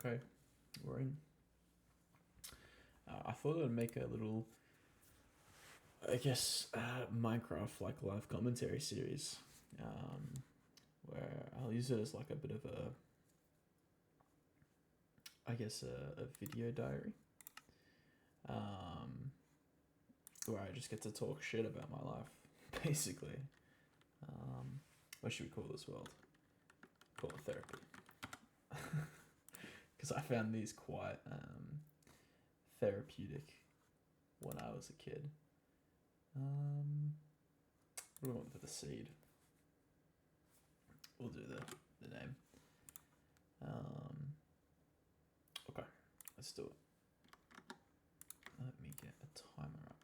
Okay, we're in. I thought I'd make a little, I guess, Minecraft like live commentary series, where I'll use it as like a bit of a, I guess, a video diary, where I just get to talk shit about my life, basically. What should we call this world? Call it therapy. Because I found these quite therapeutic when I was a kid. What do we want for the seed? We'll do the name. Okay, let's do it. Let me get a timer up.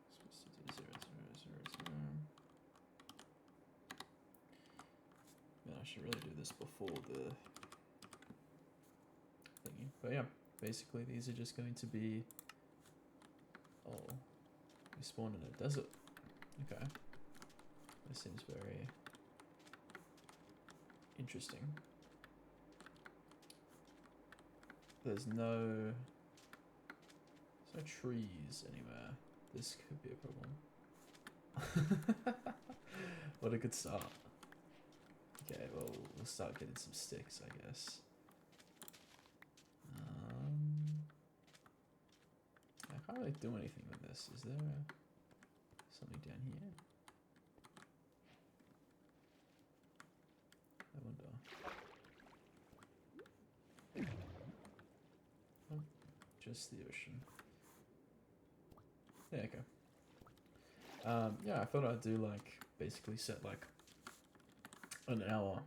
Supposed to do 0, 0, 0, 0. Man, I should really do this before the thingy. But yeah, basically these are just going to be. Oh, we spawned in a desert. Okay, this seems very interesting. There's no trees anywhere. This could be a problem. What a good start. Okay, well, we'll start getting some sticks, I guess. I can't really do anything with this. Is there something down here? I wonder. Oh, just the ocean. Yeah, okay. Yeah, I thought I'd do like, basically set like an hour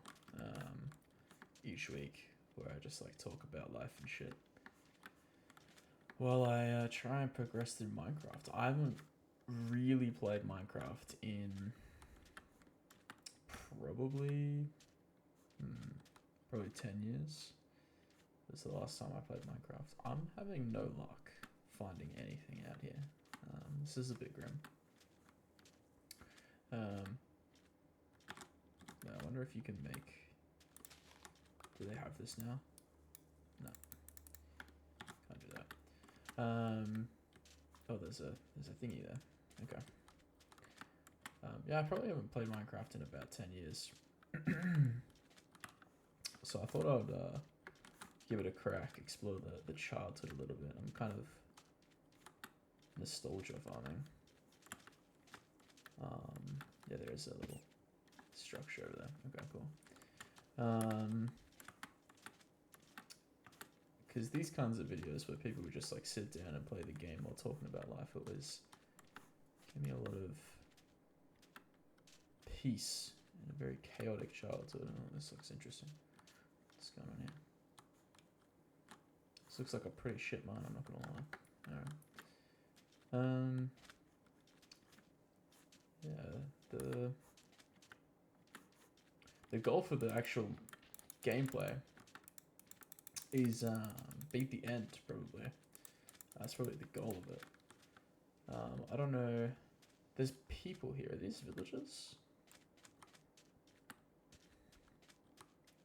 each week where I just like talk about life and shit while I try and progress through Minecraft. I haven't really played Minecraft in probably 10 years. This is the last time I played Minecraft. I'm having no luck finding anything out here. This is a bit grim. Yeah, I wonder if you can make. Do they have this now? No, can't do that. Oh, there's a thingy there. Okay. Yeah, I probably haven't played Minecraft in about 10 years. So I thought I'd give it a crack, explore the childhood a little bit. I'm kind of nostalgia farming. Yeah, there's a little structure over there. Okay, cool. Because these kinds of videos where people would just like sit down and play the game while talking about life, it was gave me a lot of peace in a very chaotic childhood. Oh, this looks interesting. What's going on here? This looks like a pretty shit mine, I'm not gonna lie. Alright. Yeah, the goal for the actual gameplay is beat the end, probably. That's probably the goal of it. I don't know. There's people here. Are these villagers?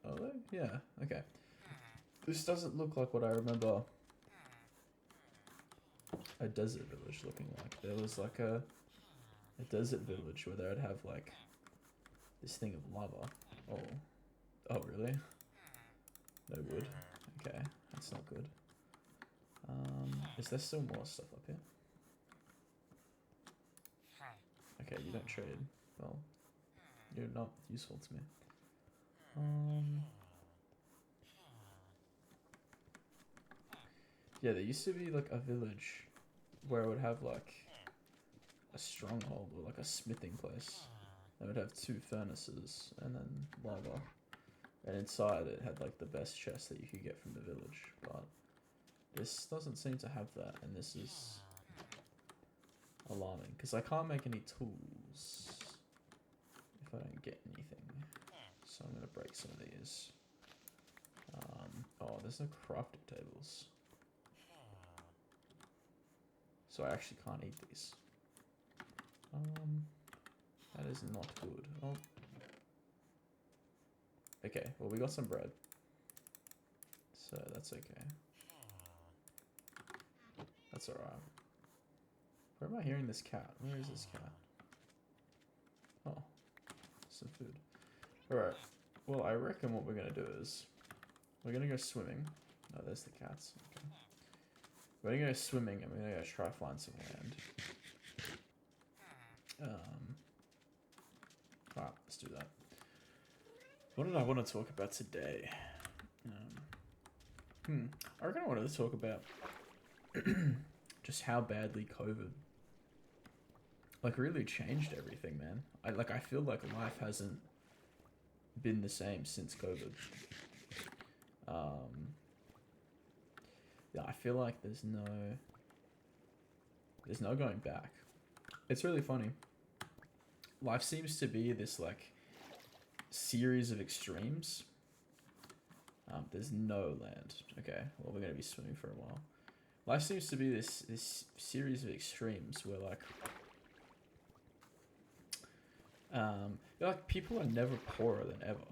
Are they? Yeah, okay. This doesn't look like what I remember a desert village looking like. There was like a desert village where they would have like this thing of lava. Oh really? No wood. Okay, that's not good. Is there still more stuff up here? Okay, you don't trade. Well, you're not useful to me. Yeah, there used to be like a village where it would have like a stronghold or like a smithing place. They would have 2 furnaces and then lava. And inside it had like the best chest that you could get from the village. But this doesn't seem to have that, and this is alarming because I can't make any tools if I don't get anything. So I'm gonna break some of these. Oh, there's no crafting tables. So I actually can't eat these. That is not good. Oh. Okay, well we got some bread. So that's okay. That's alright. Where am I hearing this cat? Where is this cat? Oh, some food. Alright, well I reckon what we're gonna do is we're gonna go swimming. No, there's the cats. Okay. We're gonna go swimming and we're gonna go try find some land. Alright, let's do that. What did I want to talk about today? I reckon I wanted to talk about just how badly COVID like really changed everything, man. I feel like life hasn't been the same since COVID. Yeah, I feel like there's no going back. It's really funny. Life seems to be this like series of extremes. There's no land. Okay, well we're gonna be swimming for a while. Life seems to be this series of extremes where like people are never poorer than ever.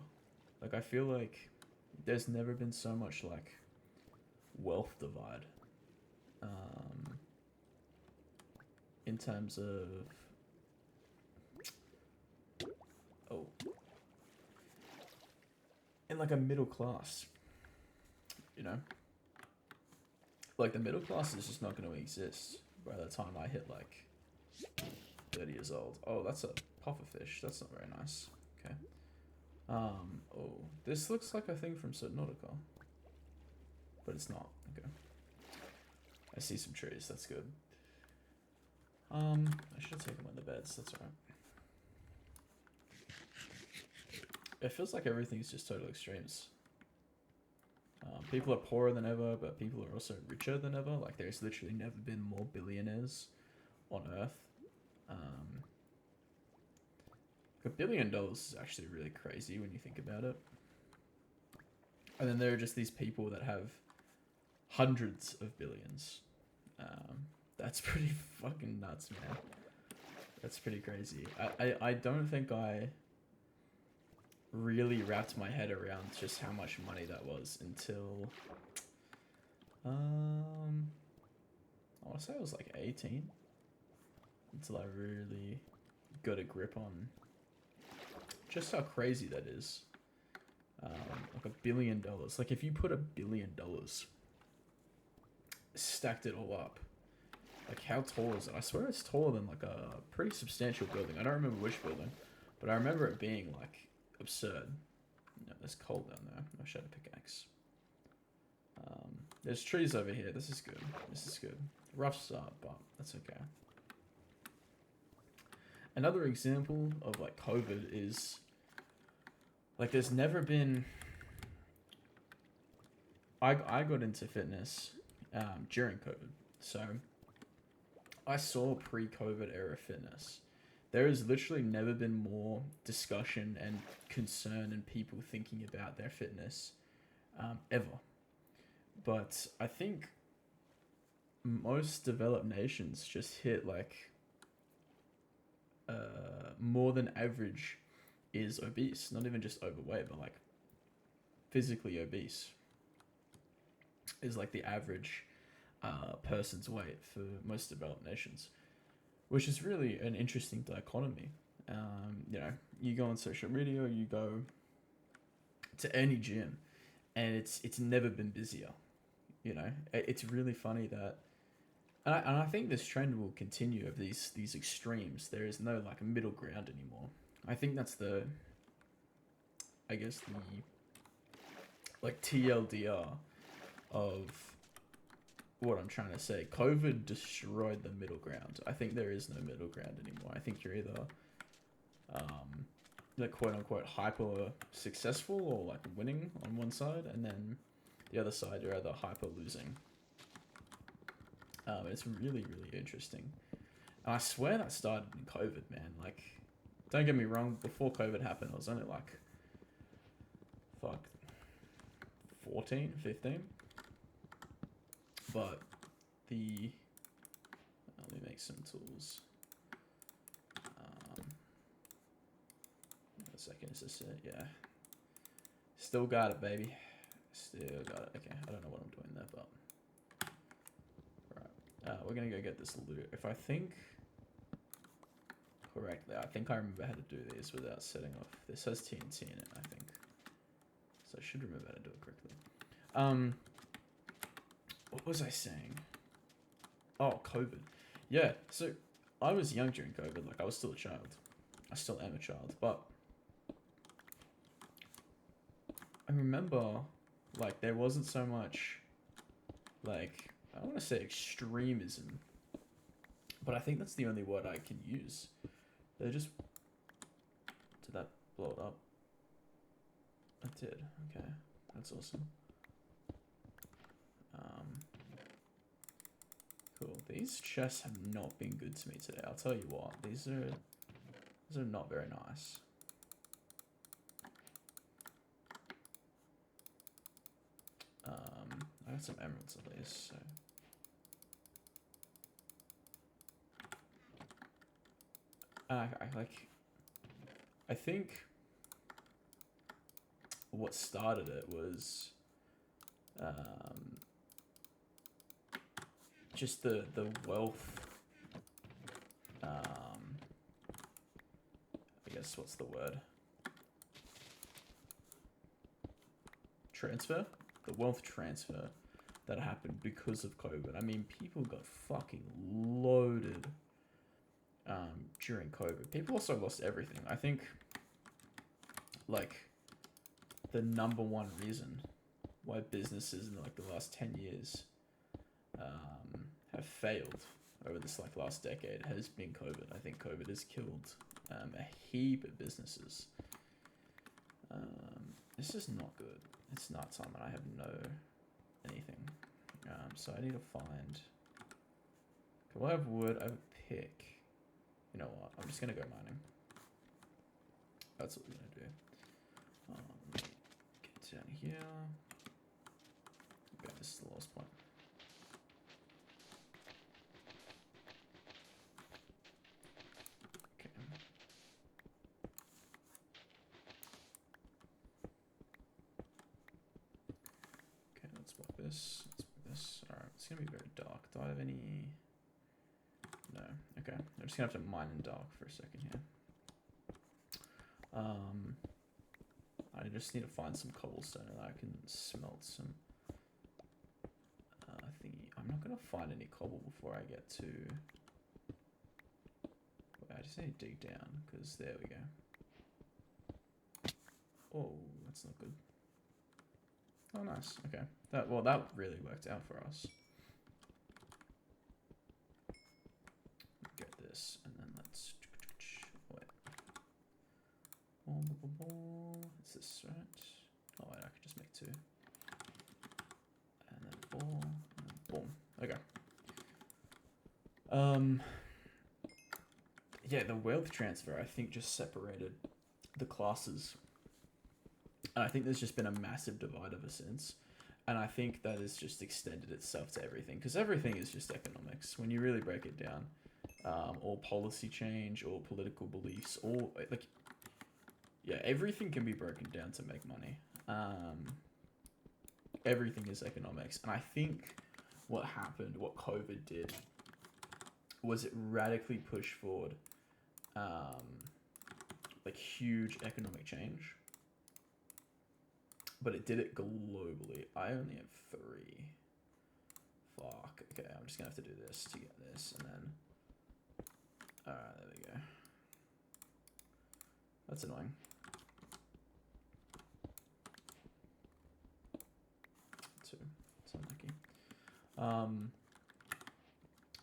Like I feel like there's never been so much like wealth divide. In terms of in like a middle class, you know, like the middle class is just not going to exist by the time I hit like 30 years old. Oh, that's a pufferfish. That's not very nice. Okay. Oh, this looks like a thing from Subnautica, but it's not. Okay. I see some trees. That's good. I should have taken one of the beds. That's alright. It feels like everything's just total extremes. People are poorer than ever, but people are also richer than ever. Like, there's literally never been more billionaires on Earth. $1 billion is actually really crazy when you think about it. And then there are just these people that have hundreds of billions. That's pretty fucking nuts, man. That's pretty crazy. I don't think I really wrapped my head around just how much money that was until I want to say I was like 18, until I really got a grip on just how crazy that is. Like $1 billion. Like if you put $1 billion, stacked it all up, like how tall is it? I swear it's taller than like a pretty substantial building. I don't remember which building, but I remember it being like absurd. No, there's coal down there. I should have a pickaxe. There's trees over here. This is good. This is good. Rough start, but that's okay. Another example of like COVID is like there's never been. I got into fitness during COVID, so I saw pre-COVID era fitness. There has literally never been more discussion and concern and people thinking about their fitness ever. But I think most developed nations just hit like more than average is obese. Not even just overweight, but like physically obese is like the average person's weight for most developed nations, which is really an interesting dichotomy. You know, you go on social media, you go to any gym, and it's never been busier. You know, it's really funny that, and I think this trend will continue of these extremes. There is no like middle ground anymore. I think that's the, I guess the like TLDR of what I'm trying to say. COVID destroyed the middle ground. I think there is no middle ground anymore. I think you're either like quote unquote hyper successful or like winning on one side, and then the other side you're either hyper losing. It's really interesting. And I swear that started in COVID, man. Like, don't get me wrong, before COVID happened I was only like 14, 15. But let me make some tools. second, is this it? Yeah. Still got it, baby. Still got it. Okay, I don't know what I'm doing there, but... Right. We're gonna go get this loot. If I think correctly, I think I remember how to do these without setting off. This has TNT in it, I think. So I should remember how to do it correctly. What was I saying? Oh, COVID. Yeah, so I was young during COVID. Like, I was still a child. I still am a child, but I remember, like, there wasn't so much, like, I don't want to say extremism, but I think that's the only word I can use. They just... Did that blow it up? It did. Okay. That's awesome. Cool. These chests have not been good to me today. I'll tell you what. These are not very nice. I got some emeralds at least, so... I think what started it was just the wealth, I guess, what's the word? Transfer? The wealth transfer that happened because of COVID. I mean, people got fucking loaded during COVID. People also lost everything. I think, like, the number one reason why businesses in, like, the last 10 years have failed over this, like, last decade has been COVID. I think COVID has killed a heap of businesses. This is not good. It's nighttime and I have no anything. So I need to find... Okay, I have wood, I have a pick. You know what? I'm just gonna go mining. That's what we're gonna do. Get down here. Okay, this is the last point. Okay. Okay, let's block this. Let's put this. Alright, it's gonna be very dark. Do I have any... No. Okay. I'm just gonna have to mine in dark for a second here. I just need to find some cobblestone and I can smelt some thingy. I'm not gonna find any cobble before I get to... Wait, I just need to dig down, because there we go. Oh, that's not good. Oh, nice. Okay. That really worked out for us. Get this, and then let's... Wait. It's this, right? Oh, wait, I could just make 2. And then 4, and then boom. Okay. Yeah, the wealth transfer, I think, just separated the classes. And I think there's just been a massive divide ever since. And I think that has just extended itself to everything. Because everything is just economics. When you really break it down. Or policy change, or political beliefs, or, like... Yeah, everything can be broken down to make money. Everything is economics. And I think what happened, what COVID did, was it radically pushed forward, like, huge economic change. But it did it globally. I only have 3. Fuck. Okay, I'm just gonna have to do this to get this, and then... Alright, there we go. That's annoying. It's unlucky.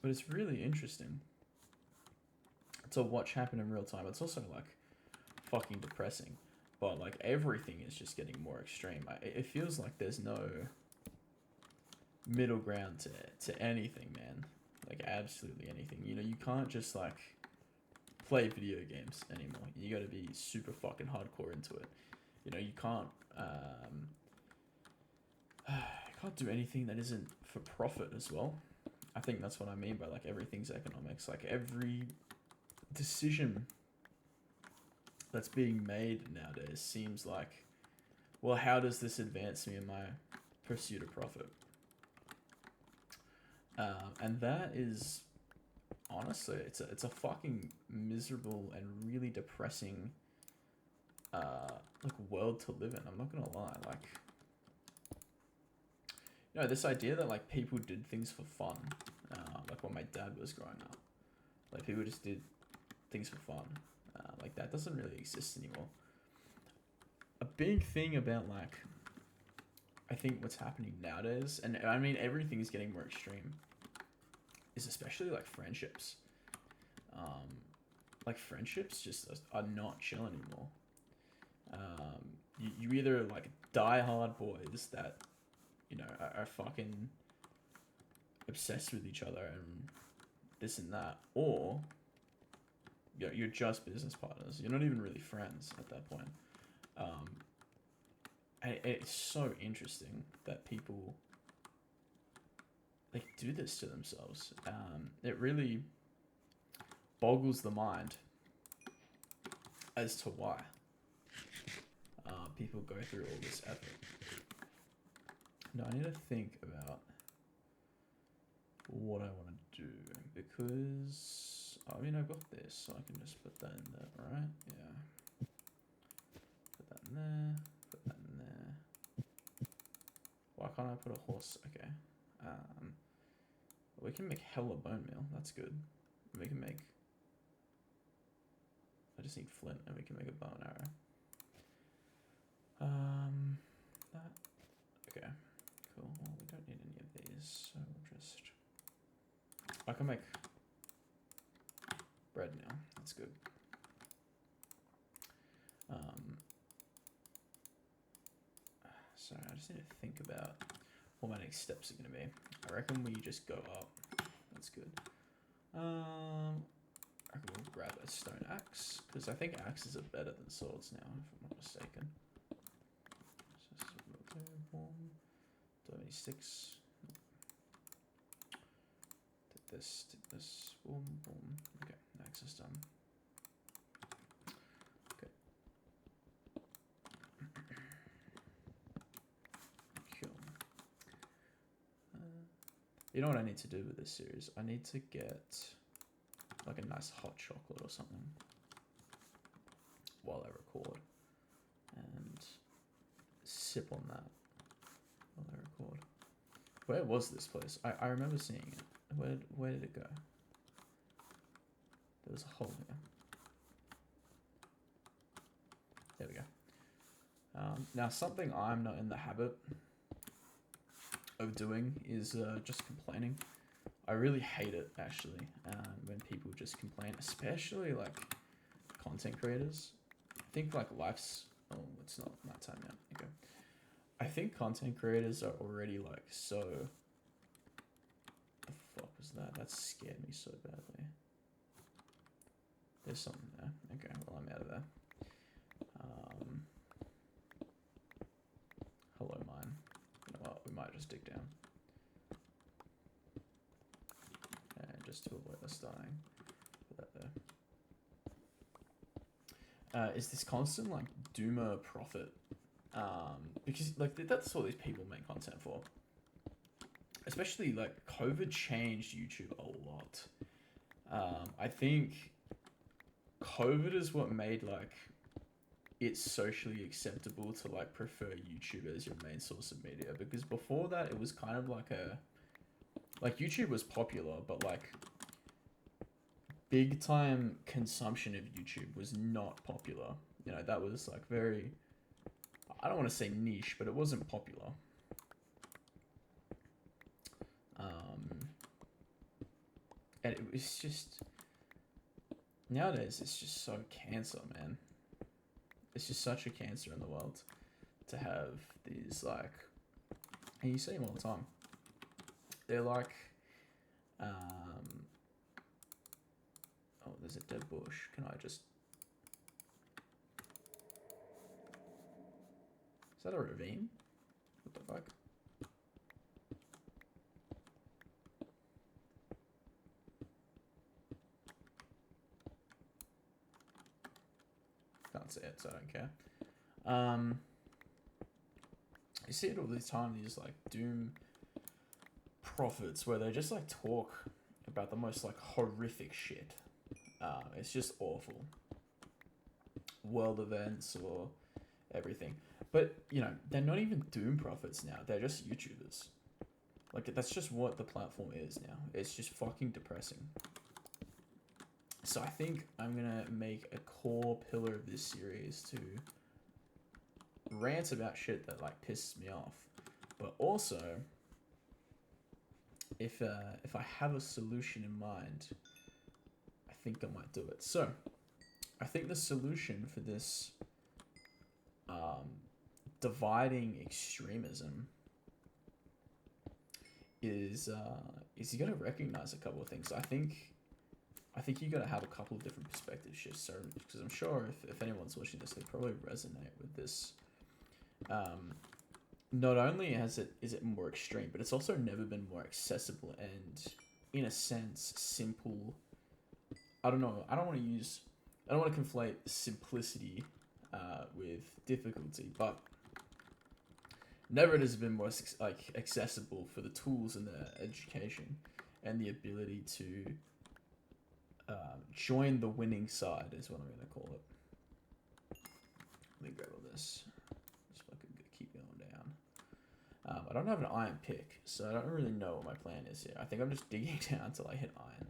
But it's really interesting to watch happen in real time. It's also, like, fucking depressing. But, like, everything is just getting more extreme. It feels like there's no middle ground to anything, man. Like, absolutely anything. You know, you can't just, like, play video games anymore. You gotta be super fucking hardcore into it. You know, you can't do anything that isn't for profit as well. I think that's what I mean by, like, everything's economics. Like, every decision that's being made nowadays seems like, well, how does this advance me in my pursuit of profit? And that is honestly, it's a fucking miserable and really depressing like world to live in. I'm not gonna lie, like, you know, this idea that like people did things for fun, like when my dad was growing up, like people just did things for fun, like that doesn't really exist anymore. A big thing about like, I think what's happening nowadays, and I mean everything's getting more extreme, is especially like friendships. Like friendships just are not chill anymore. You either like die hard boys that, you know, are fucking obsessed with each other and this and that, or you're just business partners. You're not even really friends at that point. And it's so interesting that people like do this to themselves. It really boggles the mind as to why people go through all this effort. No, I need to think about what I want to do, because I mean I've got this, so I can just put that in there, right? Yeah. Put that in there. Put that in there. Why can't I put a horse? Okay. We can make hella bone meal. That's good. We can make. I just need flint, and we can make a bow and arrow. That. Okay. Cool. Well, we don't need any of these, so we'll just. I can make bread now. That's good. Sorry, I just need to think about what my next steps are going to be. I reckon we just go up. That's good. I reckon we'll grab a stone axe, because I think axes are better than swords now, if I'm not mistaken. So, do I need 6? Did this, boom, boom. Okay, axe is done. Okay. Cool. You know what I need to do with this series? I need to get like a nice hot chocolate or something while I record, and sip on that while I record. Where was this place? I remember seeing it. Where did it go? There was a hole here. There we go. Now something I'm not in the habit of doing is just complaining. I really hate it, actually, when people just complain, especially like content creators. I think like life's. Oh, it's not night time yet. Okay. I think content creators are already like so. The fuck was that? That scared me so badly. There's something there. Okay, well I'm out of there. Hello, mine. You know what? We might just dig down. And just to avoid us dying. Put that there. Is this constant like doomer profit? Because like that's what these people make content for. Especially like COVID changed YouTube a lot. I think COVID is what made like it socially acceptable to like prefer YouTube as your main source of media, because before that it was kind of like YouTube was popular, but like big time consumption of YouTube was not popular. You know, that was like very, I don't want to say niche, but it wasn't popular. And it was just, nowadays it's just so cancer, man. It's just such a cancer in the world to have these like, and you see them all the time. They're like, oh, there's a dead bush. Can I just? Is that a ravine? What the fuck? Can't can't say it, so I don't care. You see it all the time, these like Doom prophets where they just like talk about the most like horrific shit. It's just awful. World events or everything. But, you know, they're not even Doom prophets now. They're just YouTubers. Like, that's just what the platform is now. It's just fucking depressing. So I think I'm gonna make a core pillar of this series to rant about shit that, like, pisses me off. But also, if I have a solution in mind, I think I might do it. So, I think the solution for this dividing extremism is you gotta recognize a couple of things. I think you gotta have a couple of different perspective shifts. So, because I'm sure if anyone's watching this, they probably resonate with this. Not only is it more extreme, but it's also never been more accessible and, in a sense, simple. I don't know. I don't want to conflate simplicity with difficulty, but never has it been more like accessible for the tools and the education and the ability to join the winning side is what I'm gonna call it. Let me grab all this. Just fucking keep going down. I don't have an iron pick, so I don't really know what my plan is here. I think I'm just digging down until I hit iron.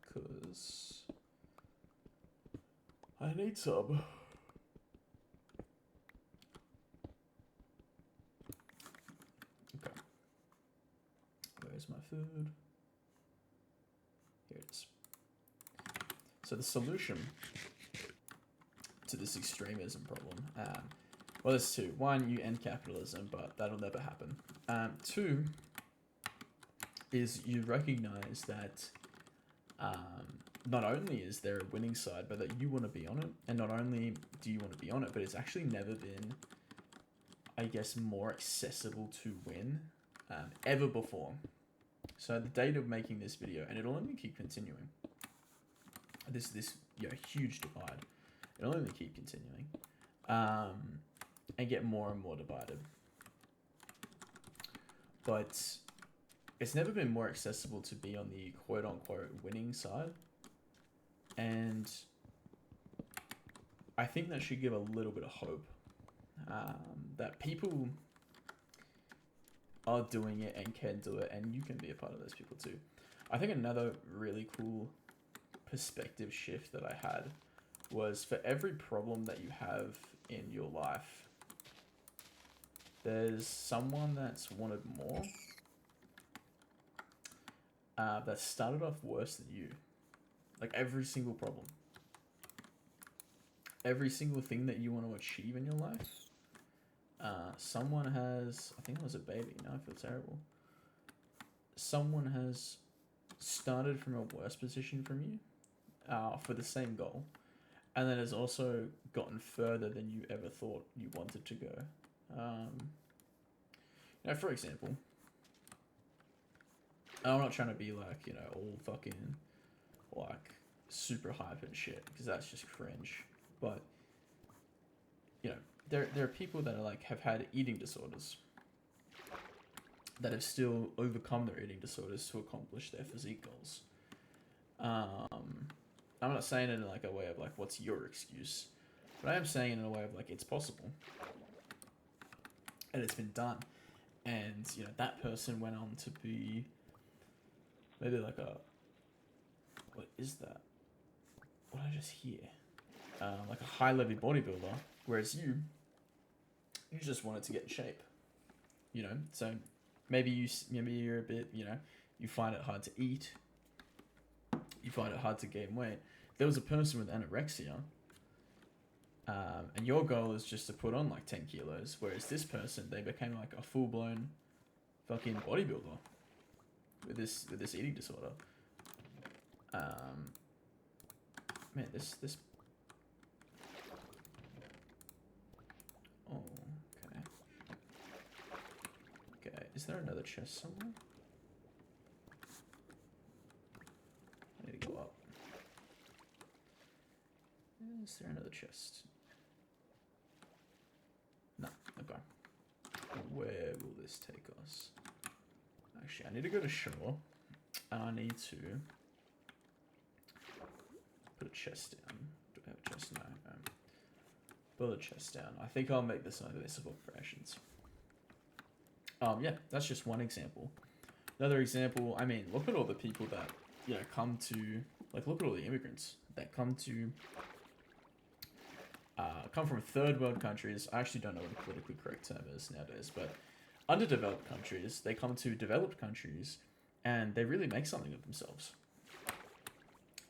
Because I need some. Okay. Where's my food? Here it is. So the solution to this extremism problem, well, there's two. One, you end capitalism, but that'll never happen. Two is you recognize that not only is there a winning side, but that you want to be on it. And not only do you want to be on it, but it's actually never been, I guess, more accessible to win ever before. So the date of making this video, and it'll only keep continuing. This huge divide. It'll only keep continuing. And get more and more divided. But it's never been more accessible to be on the quote-unquote winning side. And I think that should give a little bit of hope that people are doing it and can do it, and you can be a part of those people too. I think another really cool perspective shift that I had was for every problem that you have in your life, there's someone that's wanted more, that started off worse than you. Like every single problem. Every single thing that you want to achieve in your life. Someone has, I think it was a baby, now I feel terrible. Someone has started from a worse position from you for the same goal. And then has also gotten further than you ever thought you wanted to go. Now, for example, I'm not trying to be like, you know, all fucking like super hype and shit, because that's just cringe. But, you know, there are people that are like have had eating disorders that have still overcome their eating disorders to accomplish their physique goals. I'm not saying it in like a way of like, what's your excuse? But I am saying it in a way of like, it's possible. And it's been done. And, you know, that person went on to be maybe like a, what is that? What did I just hear? Like a high-level bodybuilder, whereas you just wanted to get in shape. You know, so maybe you're a bit, you know, you find it hard to eat. You find it hard to gain weight. There was a person with anorexia, and your goal is just to put on like 10 kilos, whereas this person, they became like a full-blown fucking bodybuilder with this eating disorder. Man, this. Oh, okay. Okay, is there another chest somewhere? I need to go up. Is there another chest? No. Okay. Where will this take us? Actually, I need to go to shore. And I need to put a chest down. Do I have a chest? No. Put a chest down. I think I'll make this over this of operations. Yeah, that's just one example. Another example, I mean, look at all the people that, you know, come to, like, look at all the immigrants that come to, come from third world countries. I actually don't know what the politically correct term is nowadays, but underdeveloped countries, they come to developed countries and they really make something of themselves.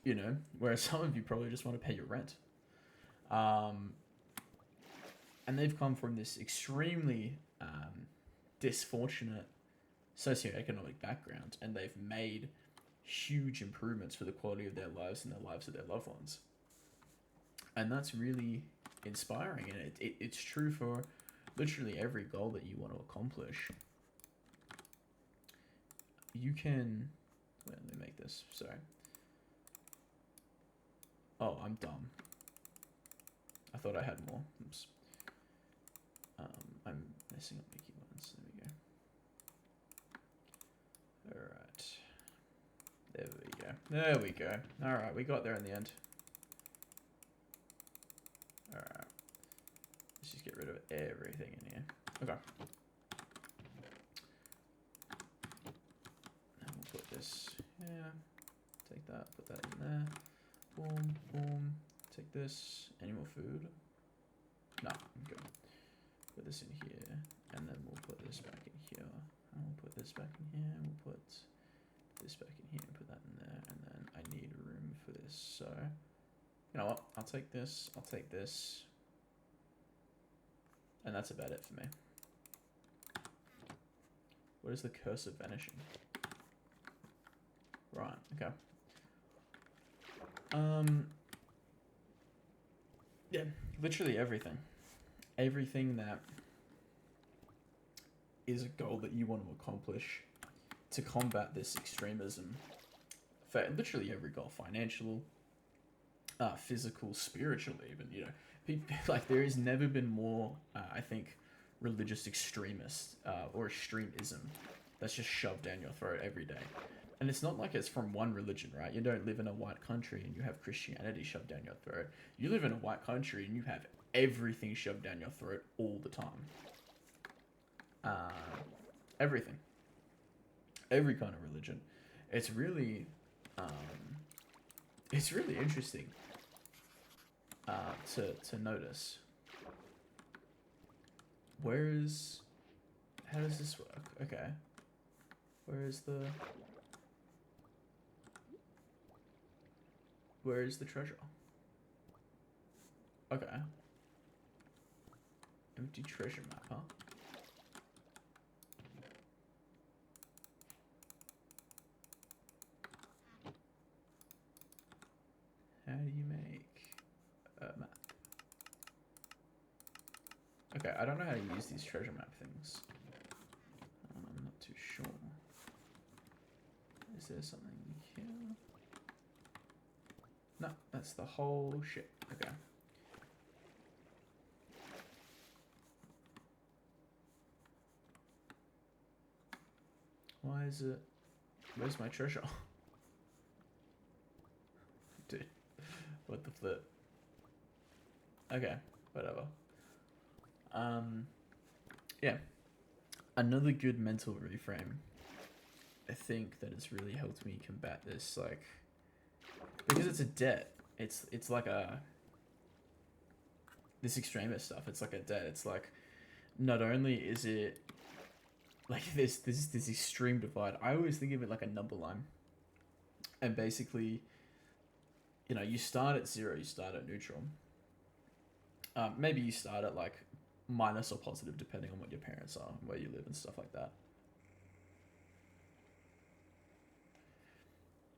You know, whereas some of you probably just want to pay your rent. And they've come from this extremely dysfortunate socioeconomic background, and they've made huge improvements for the quality of their lives and the lives of their loved ones. And that's really inspiring, and it's true for literally every goal that you want to accomplish. You can... Wait, let me make this. Sorry. Oh, I'm dumb. I thought I had more. Oops. I'm messing up Mickey ones. There we go. Alright. There we go. There we go. Alright, we got there in the end. Alright. Let's just get rid of everything in here. Okay. And we'll put this here. Take that, put that in there. Boom, boom. Take this. Any more food? No, okay. Put this in here, and then we'll put this back in here. And we'll put this back in here, and we'll put this back in here, and put that in there, and then I need room for this, so... You know what? I'll take this, I'll take this. And that's about it for me. What is the curse of vanishing? Right, okay. Yeah, literally everything. Everything that is a goal that you want to accomplish to combat this extremism. For literally every goal, financial, physical, spiritual, even, you know. People, like, there has never been more, I think, religious extremist or extremism that's just shoved down your throat every day. And it's not like it's from one religion, right? You don't live in a white country and you have Christianity shoved down your throat. You live in a white country and you have everything shoved down your throat all the time. Everything. Every kind of religion. It's really interesting to notice. How does this work? Okay. Where is the treasure? Okay. Empty treasure map, huh? How do you make a map? Okay, I don't know how to use these treasure map things. I'm not too sure. Is there something here? No, that's the whole shit. Okay. Why is it... Where's my treasure? Dude, what the flip? Okay, whatever. Yeah. Another good mental reframe. I think that it's really helped me combat this, like... Because it's a debt. It's like a... This extremist stuff, it's like a debt. It's like, not only is it... Like, this extreme divide. I always think of it like a number line. And basically, you know, you start at 0, you start at neutral. Maybe you start at, like, minus or positive, depending on what your parents are, where you live and stuff like that.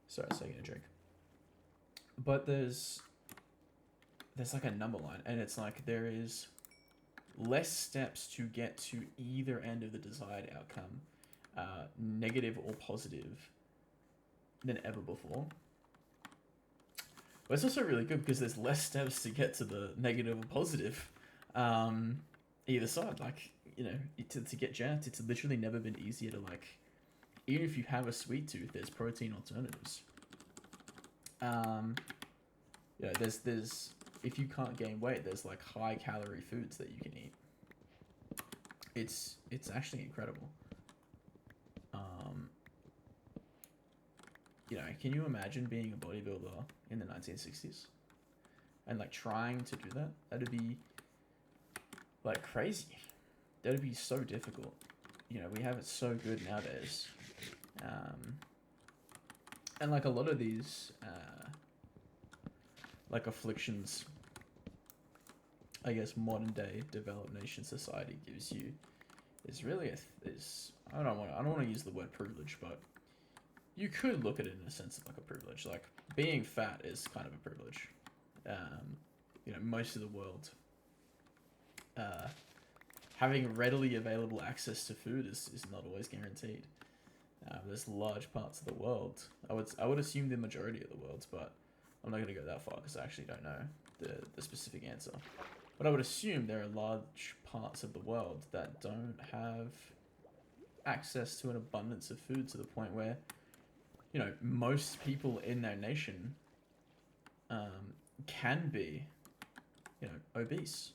Sorry, I was taking a drink. But there's like a number line, and it's like there is less steps to get to either end of the desired outcome, negative or positive, than ever before. But it's also really good because there's less steps to get to the negative or positive. Either side, like, you know, to get jacked, it's literally never been easier to, like, even if you have a sweet tooth, there's protein alternatives. You know, there's if you can't gain weight, there's like high calorie foods that you can eat. It's actually incredible. You know, can you imagine being a bodybuilder in the 1960s and like trying to do that? That'd be like crazy. That'd be so difficult. You know, we have it so good nowadays. And like a lot of these like afflictions, I guess modern day developed nation society gives you is really is I don't want to use the word privilege, but you could look at it in a sense of like a privilege. Like being fat is kind of a privilege. You know, most of the world having readily available access to food is not always guaranteed. There's large parts of the world. I would assume the majority of the world, but I'm not going to go that far because I actually don't know the specific answer. But I would assume there are large parts of the world that don't have access to an abundance of food to the point where, you know, most people in their nation can be, you know, obese.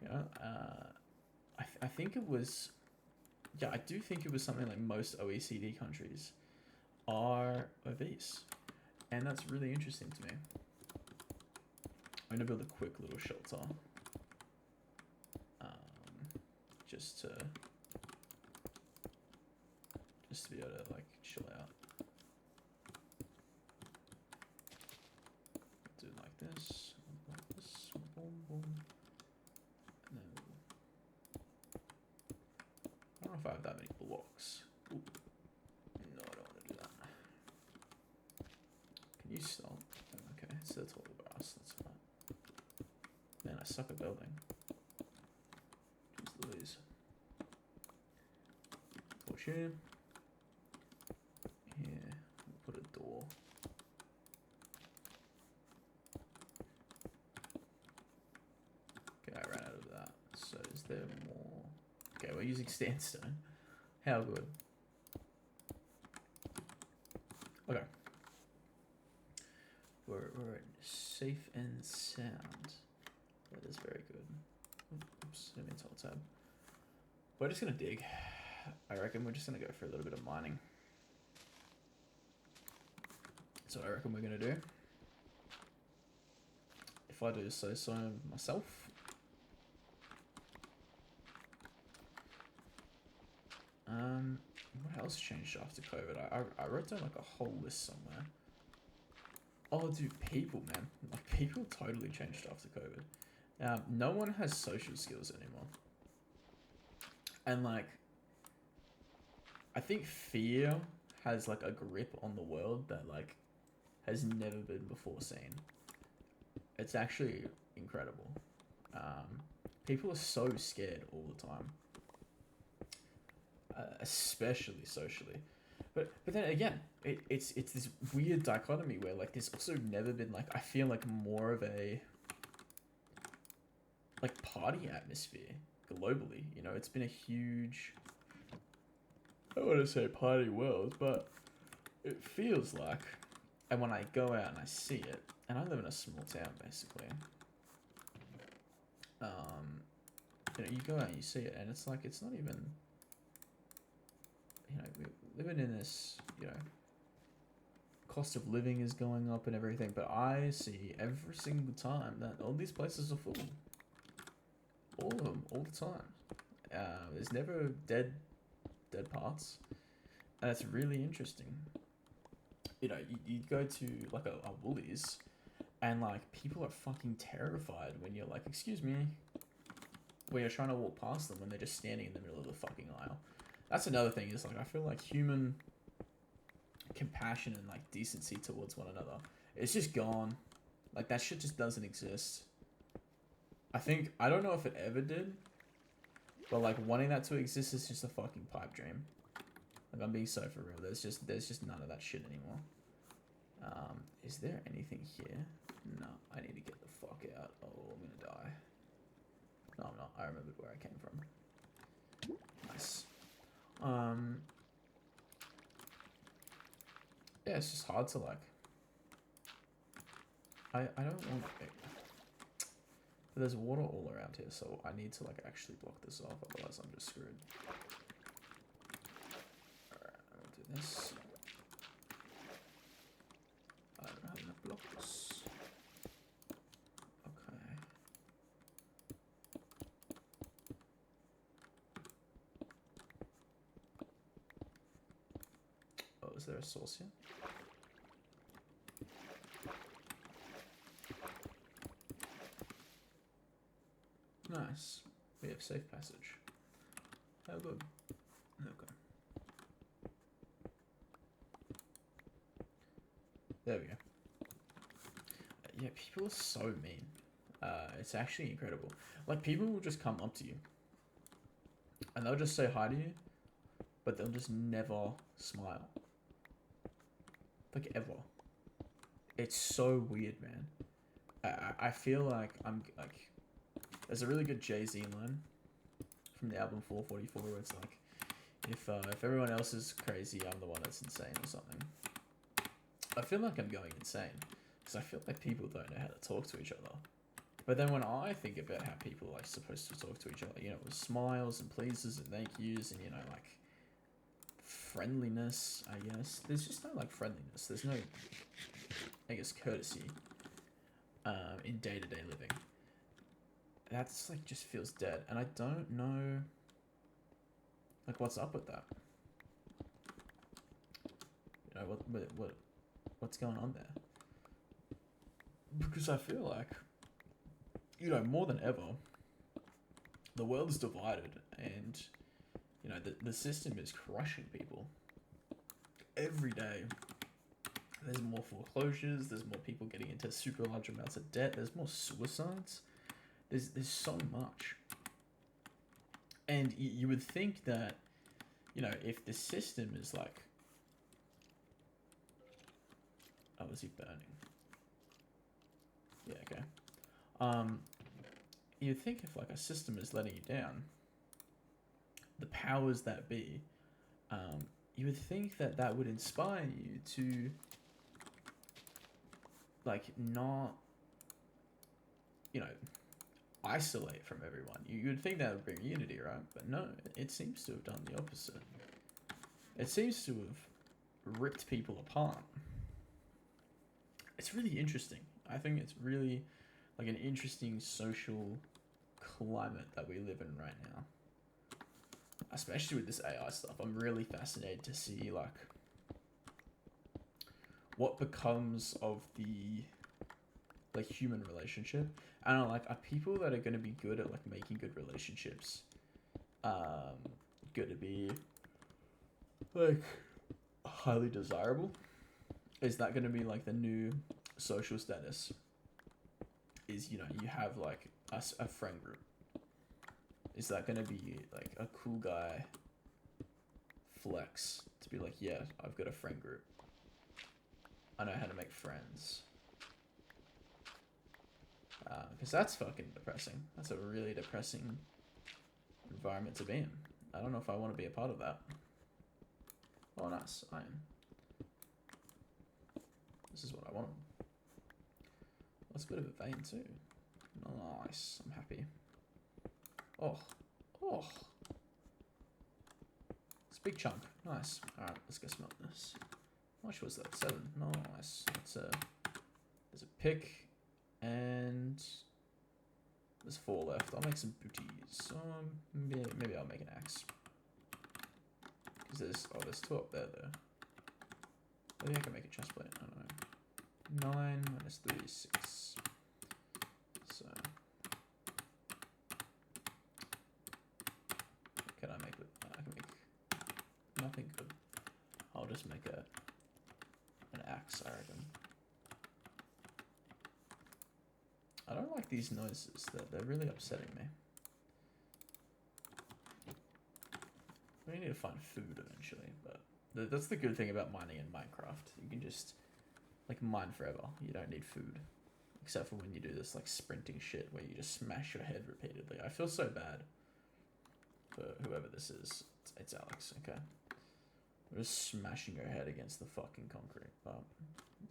You know, I think it was, yeah, I do think it was something like most OECD countries are obese. And that's really interesting to me. I'm going to build a quick little shelter. Just to be able to, like, chill out. Do it like this. Boom, boom. And then I don't know if I have that many blocks. Ooh. No, I don't want to do that. Can you stop? Okay, it's the tall grass. That's fine. Man, I suck at building. Jeez Louise. Push here. Here. We'll put a door. Okay, I ran out of that. So is there more? Okay, we're using sandstone. How good. Okay. We're safe and sound. That is very good. Oops, didn't mean to alt tab. We're just gonna dig. I reckon we're just gonna go for a little bit of mining. That's what I reckon we're gonna do. If I do say so myself. What else changed after COVID? I wrote down like a whole list somewhere. Oh, dude, people, man. Like, people totally changed after COVID. No one has social skills anymore. And, like, I think fear has, like, a grip on the world that, like, has never been before seen. It's actually incredible. People are so scared all the time. Especially socially. But then again, it's this weird dichotomy where, like, there's also never been, like, I feel like more of a, like, party atmosphere globally. You know, it's been a huge, I don't want to say party world, but it feels like, and when I go out and I see it, and I live in a small town basically, you know, you go out and you see it, and it's like, it's not even, you know, we're living in this, you know, cost of living is going up and everything, but I see every single time that all these places are full. All of them, all the time. There's never dead parts, and it's really interesting. You know, you go to like a Woolies, and like people are fucking terrified when you're like, excuse me, when you're trying to walk past them when they're just standing in the middle of the fucking aisle. That's another thing, is like, I feel like human compassion and like decency towards one another, it's just gone. Like, that shit just doesn't exist. I don't know if it ever did, but like wanting that to exist is just a fucking pipe dream. Like, I'm being so for real. There's just none of that shit anymore. Is there anything here? No, I need to get the fuck out. Oh, I'm gonna die. No, I'm not. I remembered where I came from. Nice. Yeah, it's just hard to like. I don't want it. But there's water all around here, so I need to like actually block this off, otherwise I'm just screwed. Alright, I'll do this. I don't have enough blocks. Okay. Oh, is there a source here? Nice. We have safe passage. How good. Okay. There we go. Yeah, people are so mean. It's actually incredible. Like, people will just come up to you. And they'll just say hi to you. But they'll just never smile. Like, ever. It's so weird, man. I feel like I'm, like... There's a really good Jay-Z line from the album 444 where it's like, if everyone else is crazy, I'm the one that's insane or something. I feel like I'm going insane because I feel like people don't know how to talk to each other. But then when I think about how people are supposed to talk to each other, you know, with smiles and pleases and thank yous and, you know, like friendliness, I guess. There's just no like friendliness. There's no, I guess, courtesy in day-to-day living. That's like just feels dead, and I don't know like what's up with that. You know, what's going on there? Because I feel like, you know, more than ever, the world is divided, and you know the system is crushing people every day. There's more foreclosures. There's more people getting into super large amounts of debt. There's more suicides. There's so much. And you would think that, you know, if the system is like... Oh, is he burning? Yeah, okay. You'd think if like a system is letting you down, the powers that be, you would think that that would inspire you to like not, you know, isolate from everyone. You would think that would bring unity, right? But no, it seems to have done the opposite. It seems to have ripped people apart. It's really interesting. I think it's really like an interesting social climate that we live in right now. Especially with this AI stuff. I'm really fascinated to see like what becomes of the like human relationship. And I'm like, are people that are going to be good at like making good relationships going to be like highly desirable? Is that going to be like the new social status? Is, you know, you have like a friend group. Is that going to be like a cool guy flex to be like, yeah, I've got a friend group. I know how to make friends. Because that's fucking depressing. That's a really depressing environment to be in. I don't know if I want to be a part of that. Oh, nice. Iron. This is what I want. That's a bit of a vein too. Nice. I'm happy. Oh. Oh. It's a big chunk. Nice. Alright, let's go smelt this. How much was that? 7. Nice. There's a pick. And there's 4 left. I'll make some booties. Maybe I'll make an axe. Because there's 2 up there though. Maybe I can make a chest plate. I don't know. 9 minus 3 is 6. So can I make it? I can make nothing good. I'll just make an axe, I reckon. I don't like these noises. They're really upsetting me. We need to find food eventually, but that's the good thing about mining in Minecraft. You can just like mine forever. You don't need food, except for when you do this like sprinting shit where you just smash your head repeatedly. I feel so bad for whoever this is. It's Alex. Okay, we're just smashing her head against the fucking concrete, but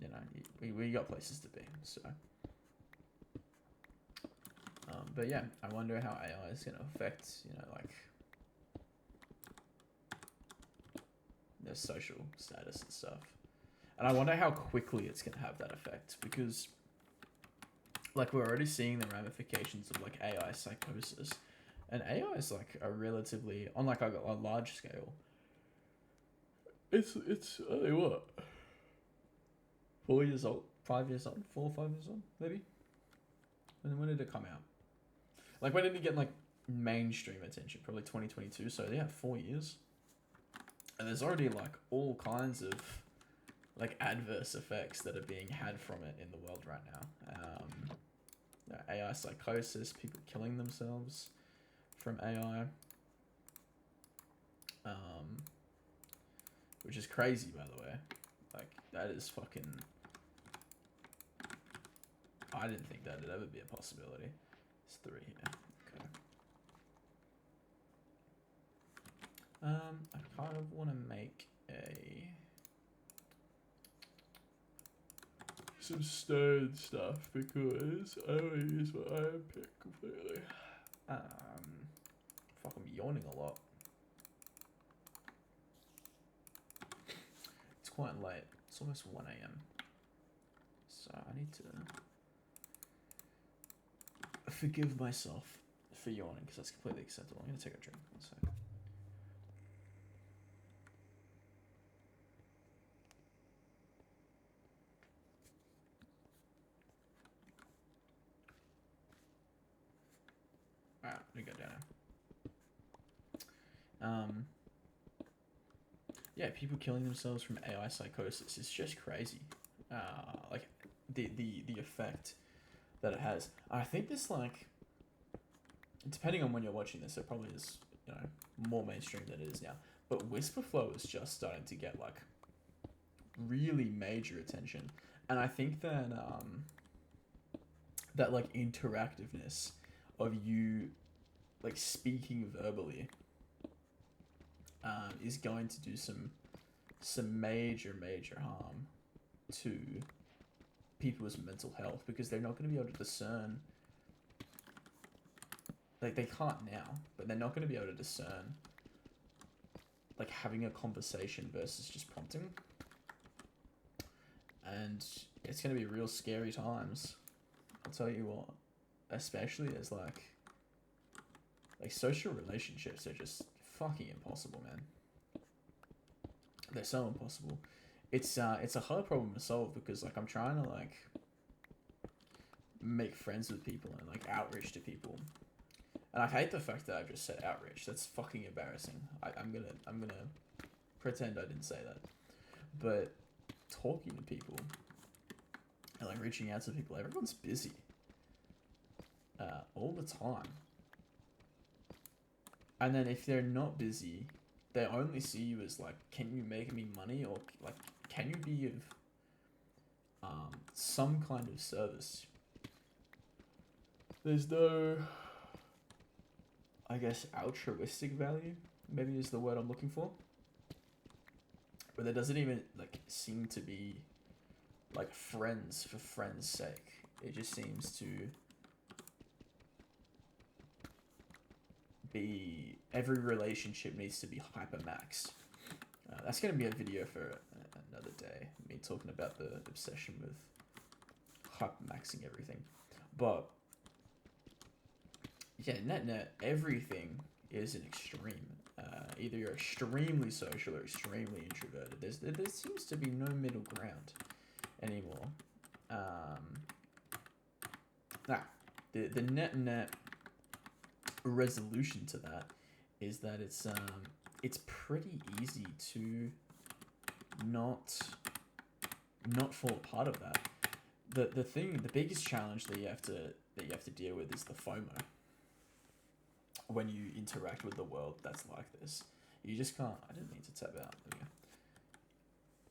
you know, we got places to be. So, but yeah, I wonder how AI is gonna affect, you know, like their social status and stuff. And I wonder how quickly it's gonna have that effect, because like we're already seeing the ramifications of like AI psychosis, and AI is like a relatively on like a large scale. It's only what 4 years old, 5 years old, 4 or 5 years old, maybe. And when did it come out? Like when did it get like mainstream attention? Probably 2022. So yeah, 4 years. And there's already like all kinds of like adverse effects that are being had from it in the world right now. AI psychosis, people killing themselves from AI, which is crazy, by the way. Like that is fucking. I didn't think that'd ever be a possibility. It's 3 here. Okay. I kind of want to make some stone stuff because I don't want to use my iron pick completely. Fuck, I'm yawning a lot. It's quite late. It's almost 1 a.m. So I need to forgive myself for yawning because that's completely acceptable. I'm gonna take a drink. 1 sec. Alright, we go down now. Yeah, people killing themselves from AI psychosis is just crazy. Like the effect that it has. I think this like, depending on when you're watching this, it probably is, you know, more mainstream than it is now. But Whisperflow is just starting to get like really major attention, and I think that that like interactiveness of you like speaking verbally is going to do some major harm to people's mental health, because they're not going to be able to discern, like they can't now, but they're not going to be able to discern like having a conversation versus just prompting, and it's going to be real scary times, I'll tell you what, especially as like social relationships are just fucking impossible, man. They're so impossible. It's a hard problem to solve, because like I'm trying to like make friends with people and like outreach to people, and I hate the fact that I've just said outreach. That's fucking embarrassing. I'm gonna pretend I didn't say that. But talking to people and like reaching out to people, everyone's busy all the time. And then if they're not busy, they only see you as like, can you make me money, or like, can you be of some kind of service? There's no, I guess, altruistic value, maybe is the word I'm looking for. But there doesn't even like seem to be like friends for friends' sake. It just seems to be every relationship needs to be hypermax. That's going to be a video for another day. Me talking about the obsession with hypermaxing everything. But yeah, net, everything is an extreme. Either you're extremely social or extremely introverted. There seems to be no middle ground anymore. The net resolution to that is that it's pretty easy to not fall part of that. The biggest challenge that you have to deal with is the FOMO. When you interact with the world that's like this, you just can't. I didn't mean to tap out. There we go.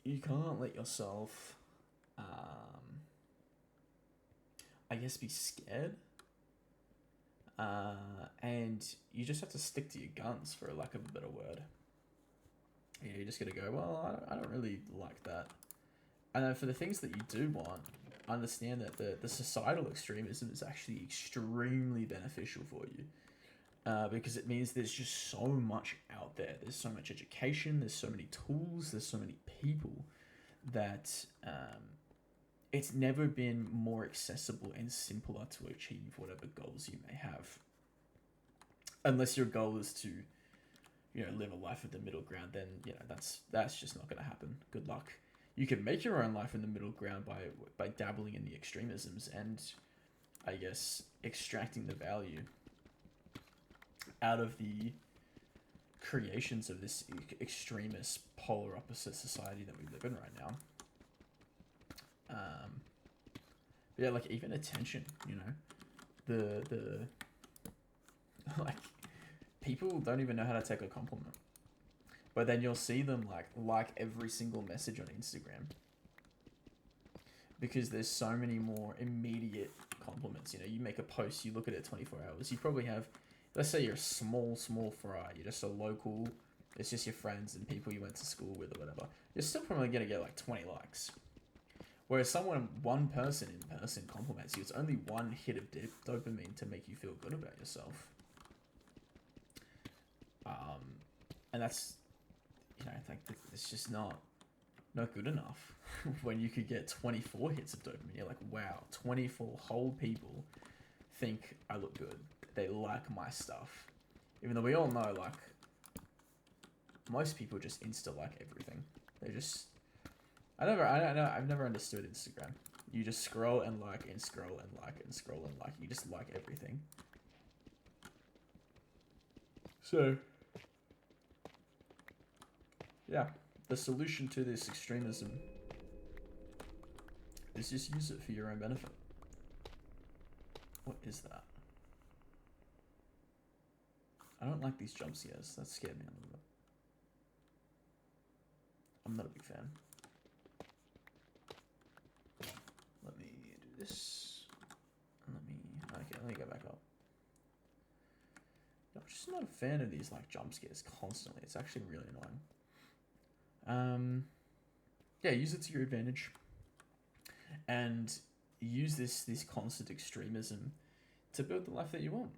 You can't let yourself I guess, be scared. And you just have to stick to your guns, for a lack of a better word. Yeah, you're just gonna go, well, I don't really like that. And then for the things that you do want, understand that the societal extremism is actually extremely beneficial for you. Because it means there's just so much out there. There's so much education, there's so many tools, there's so many people that it's never been more accessible and simpler to achieve whatever goals you may have. Unless your goal is to, live a life of the middle ground, then that's just not going to happen. Good luck. You can make your own life in the middle ground by dabbling in the extremisms and, I guess, extracting the value out of the creations of this extremist polar opposite society that we live in right now. Yeah, like even attention, the like people don't even know how to take a compliment, but then you'll see them like every single message on Instagram because there's so many more immediate compliments. You make a post, you look at it 24 hours, you probably have, let's say you're a small fry, you're just a local, it's just your friends and people you went to school with or whatever, you're still probably gonna get like 20 likes. Whereas one person in person compliments you, it's only one hit of dopamine to make you feel good about yourself. And that's, like it's just not good enough. When you could get 24 hits of dopamine, you're like, wow, 24 whole people think I look good. They like my stuff. Even though we all know, like, most people just insta-like everything. They just... I've never understood Instagram. You just scroll and like and scroll and like and scroll and like. You just like everything. So, yeah, the solution to this extremism is just use it for your own benefit. What is that? I don't like these jump scares. That scared me a little bit. I'm not a big fan. Let me do this. Let me go back up. I'm just not a fan of these like jump scares constantly. It's actually really annoying. Yeah, use it to your advantage, and use this constant extremism to build the life that you want.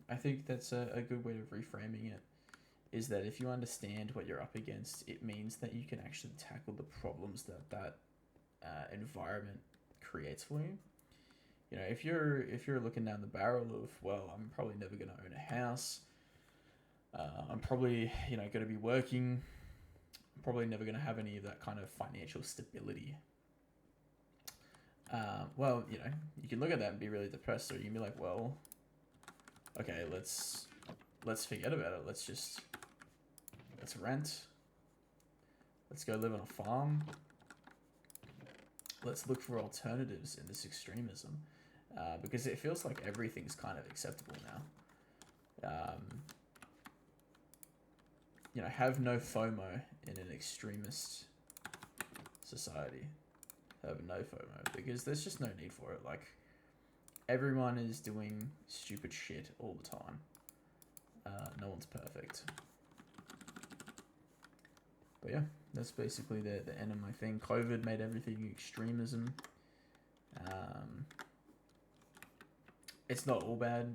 I think that's a good way of reframing it. Is that if you understand what you're up against, it means that you can actually tackle the problems that environment creates for you. If you're looking down the barrel of, well, I'm probably never going to own a house. I'm probably going to be working. I'm probably never going to have any of that kind of financial stability. Well, you can look at that and be really depressed, or you can be like, well, okay, let's forget about it. Let's rent. Let's go live on a farm. Let's look for alternatives in this extremism, because it feels like everything's kind of acceptable now. Have no FOMO in an extremist society. Have no FOMO, because there's just no need for it. Like, everyone is doing stupid shit all the time. No one's perfect. But yeah, that's basically the end of my thing. COVID made everything extremism. It's not all bad,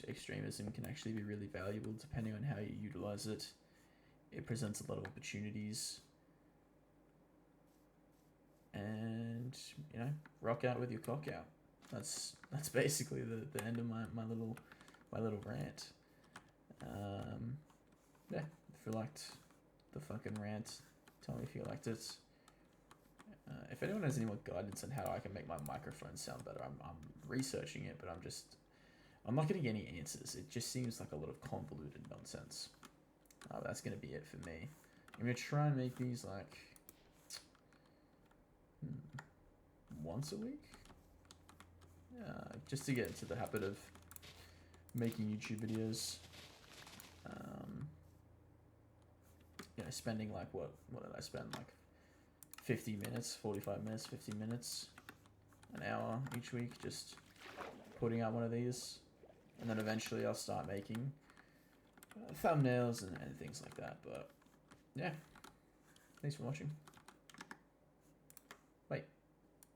extremism can actually be really valuable depending on how you utilize it. It presents a lot of opportunities. And, rock out with your cock out. That's basically the end of my little rant. Yeah, if you liked the fucking rant, tell me if you liked it. If anyone has any more guidance on how I can make my microphone sound better, I'm researching it, but I'm not getting any answers. It just seems like a lot of convoluted nonsense. That's gonna be it for me. I'm gonna try and make these like once a week, just to get into the habit of making YouTube videos. Spending like what did I spend, like 50 minutes, 45 minutes, 50 minutes, an hour each week, just putting out one of these. And then eventually I'll start making thumbnails and things like that. But yeah, thanks for watching.